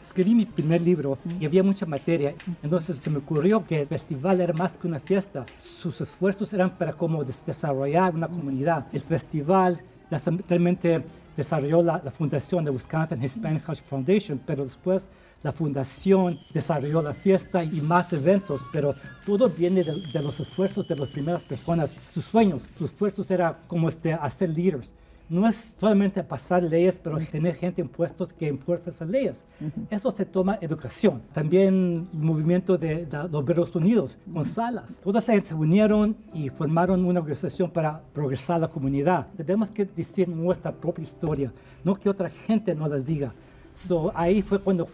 escribí mi primer libro y había mucha materia. Entonces se me ocurrió que el festival era más que una fiesta. Sus esfuerzos eran para cómo desarrollar una comunidad. El festival realmente desarrolló la fundación de Wisconsin Hispanic Culture Foundation, pero después la fundación desarrolló la fiesta y más eventos, pero todo viene de los esfuerzos de las primeras personas, sus sueños. Sus esfuerzos eran como hacer líderes. No es solamente pasar leyes, pero tener gente en puestos que enfuerzan esas leyes. Eso se toma educación. También el movimiento de los Estados Unidos, con salas. Todas ellas se unieron y formaron una organización para progresar la comunidad. Tenemos que decir nuestra propia historia, no que otra gente nos las diga. Ahí fue cuando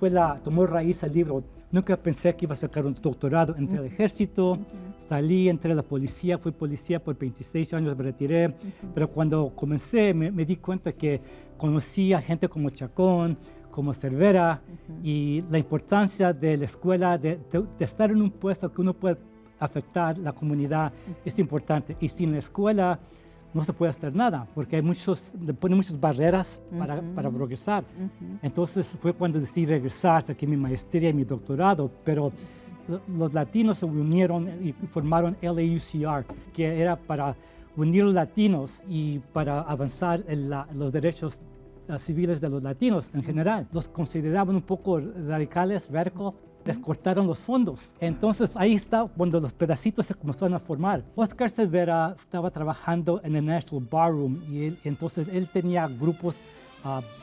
tomó raíz el libro. Nunca pensé que iba a sacar un doctorado. Entré al ejército, salí, entré a la policía, fui policía por 26 años, me retiré. Pero cuando comencé me di cuenta que conocía gente como Chacón, como Cervera, y la importancia de la escuela, de estar en un puesto que uno puede afectar la comunidad, es importante. Y sin la escuela no se puede hacer nada, porque le ponen muchas barreras para progresar. Entonces fue cuando decidí regresar, saqué mi maestría y mi doctorado, pero los latinos se unieron y formaron LAUCR, que era para unir los latinos y para avanzar en los derechos civiles de los latinos en general. Los consideraban un poco radicales, radical. Les cortaron los fondos. Entonces ahí está cuando los pedacitos se comenzaron a formar. Oscar Cervera estaba trabajando en el National Ballroom y entonces él tenía grupos,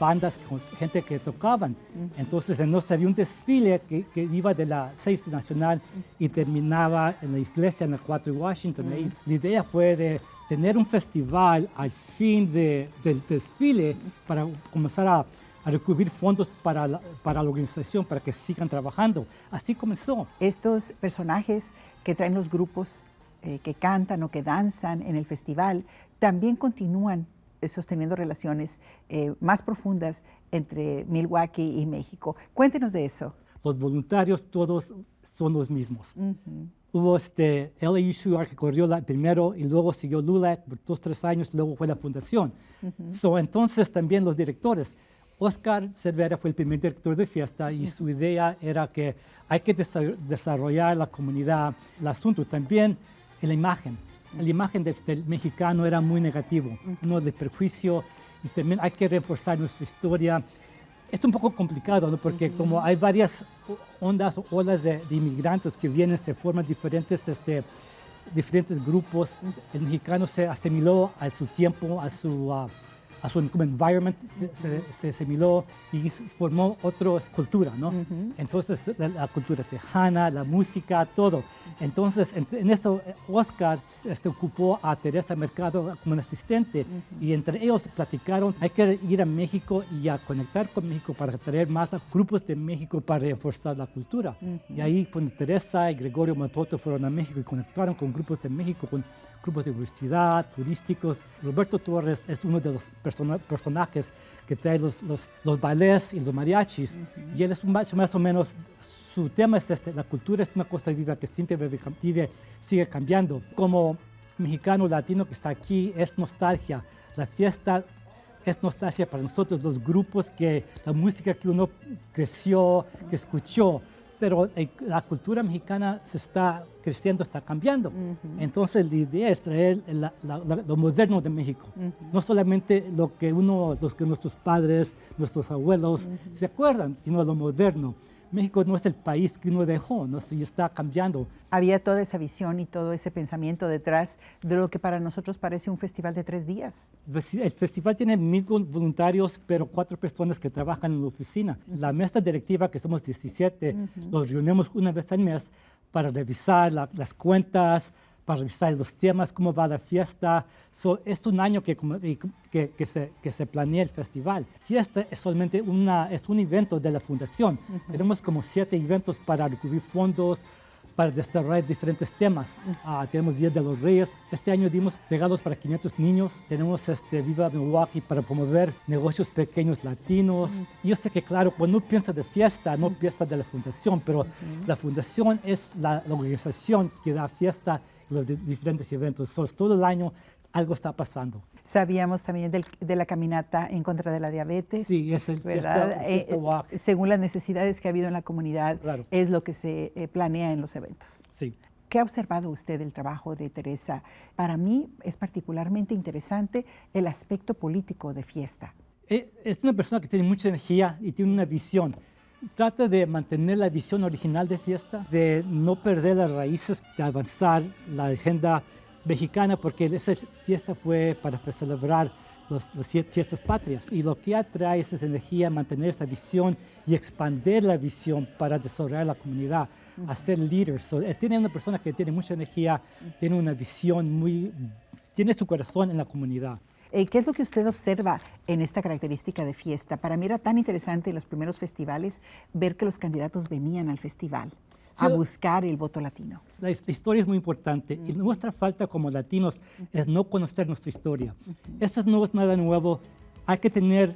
bandas, gente que tocaban. Entonces había un desfile que iba de la 6 Nacional y terminaba en la iglesia en la 4 de Washington. Ahí. La idea fue de tener un festival al fin del desfile para comenzar a recibir fondos para la organización, para que sigan trabajando. Así comenzó. Estos personajes que traen los grupos que cantan o que danzan en el festival también continúan sosteniendo relaciones más profundas entre Milwaukee y México. Cuéntenos de eso. Los voluntarios todos son los mismos. Hubo LAUCR que corrió primero y luego siguió LULAC por 2-3 años, luego fue la fundación. Entonces también los directores. Oscar Cervera fue el primer director de fiesta y su idea era que hay que desarrollar la comunidad. El asunto también en la imagen. La imagen del mexicano era muy negativo, uno de prejuicio, y también hay que reforzar nuestra historia. Es un poco complicado, ¿no? Porque como hay varias ondas o olas de inmigrantes que vienen, se forman diferentes grupos. El mexicano se asimiló a su tiempo, a su environment, se asimiló y formó otra cultura, ¿no? Entonces, la cultura tejana, la música, todo. Entonces, en eso, Oscar ocupó a Teresa Mercado como un asistente y entre ellos platicaron, hay que ir a México y a conectar con México para traer más a grupos de México para reforzar la cultura. Y ahí, cuando Teresa y Gregorio Matoto fueron a México y conectaron con grupos de México, con grupos de universidad, turísticos. Roberto Torres es uno de los personajes que trae los ballets y los mariachis. Y él es más o menos, su tema es la cultura es una cosa viva que siempre sigue cambiando. Como mexicano latino que está aquí, es nostalgia. La fiesta es nostalgia para nosotros, los grupos, la música que uno creció, que escuchó. Pero la cultura mexicana se está creciendo, está cambiando. Entonces la idea es traer lo moderno de México. No solamente lo que nuestros padres, nuestros abuelos se acuerdan, sino lo moderno. México no es el país que uno dejó, ¿no? Y está cambiando. Había toda esa visión y todo ese pensamiento detrás de lo que para nosotros parece un festival de 3 días. El festival tiene 1000 voluntarios, pero 4 personas que trabajan en la oficina. La mesa directiva, que somos 17, nos reunimos una vez al mes para revisar las cuentas, para revisar los temas, cómo va la fiesta. Es un año que se planea el festival. Fiesta es solamente un evento de la fundación. Tenemos como 7 eventos para recibir fondos, para desarrollar diferentes temas. Tenemos Día de los Reyes. Este año dimos regalos para 500 niños. Tenemos Viva Milwaukee para promover negocios pequeños latinos. Yo sé que, claro, cuando uno piensa de fiesta, no piensa de la fundación, pero la fundación es la organización que da fiesta los diferentes eventos. Todo el año algo está pasando. Sabíamos también de la caminata en contra de la diabetes. Sí, es el Fiesta Walk. Según las necesidades que ha habido en la comunidad, Claro. es lo que se planea en los eventos. Sí. ¿Qué ha observado usted del trabajo de Teresa? Para mí es particularmente interesante el aspecto político de Fiesta. Es una persona que tiene mucha energía y tiene una visión. Trata de mantener la visión original de Fiesta, de no perder las raíces, de avanzar la agenda mexicana, porque esa fiesta fue para celebrar las fiestas patrias. Y lo que atrae es esa energía, mantener esa visión y expandir la visión para desarrollar la comunidad, hacer líderes. Tiene una persona que tiene mucha energía, tiene una visión tiene su corazón en la comunidad. ¿Qué es lo que usted observa en esta característica de Fiesta? Para mí era tan interesante en los primeros festivales ver que los candidatos venían al festival a buscar el voto latino. La historia es muy importante y nuestra falta como latinos es no conocer nuestra historia. Esto no es nada nuevo. Hay que tener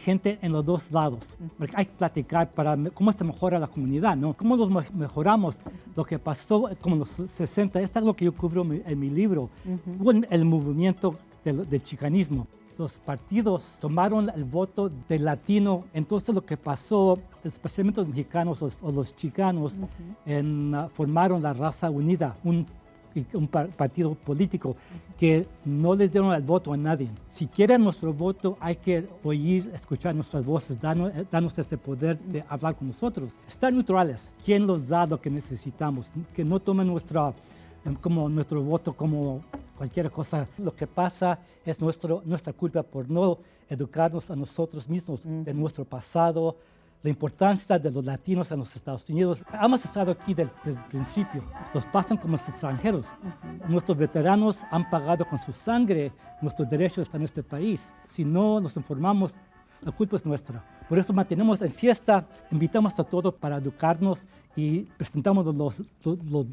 gente en los dos lados, porque hay que platicar para cómo se mejora la comunidad, ¿no? Cómo nos mejoramos lo que pasó como en los 60. Es algo que yo cubro en mi libro. Hubo el movimiento del chicanismo. Los partidos tomaron el voto del latino, entonces lo que pasó, especialmente los mexicanos o los chicanos, formaron la Raza Unida, un partido político que no les dieron el voto a nadie. Si quieren nuestro voto, hay que escuchar nuestras voces, darnos este poder de hablar con nosotros. Estar neutrales. ¿Quién nos da lo que necesitamos? Que no tomen nuestro voto como cualquier cosa. Lo que pasa es nuestra culpa por no educarnos a nosotros mismos de nuestro pasado, la importancia de los latinos en los Estados Unidos. Hemos estado aquí desde el principio. Los pasan como extranjeros. Nuestros veteranos han pagado con su sangre nuestros derechos en este país. Si no nos informamos, la culpa es nuestra. Por eso mantenemos en Fiesta, invitamos a todos para educarnos y presentamos los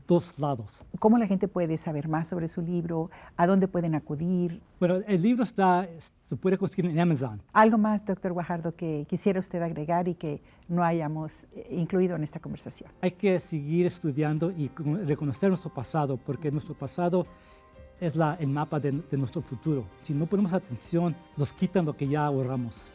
dos lados. ¿Cómo la gente puede saber más sobre su libro? ¿A dónde pueden acudir? Bueno, el libro se puede conseguir en Amazon. ¿Algo más, doctor Guajardo, que quisiera usted agregar y que no hayamos incluido en esta conversación? Hay que seguir estudiando y reconocer nuestro pasado, porque nuestro pasado es el mapa de nuestro futuro. Si no ponemos atención, nos quitan lo que ya ahorramos.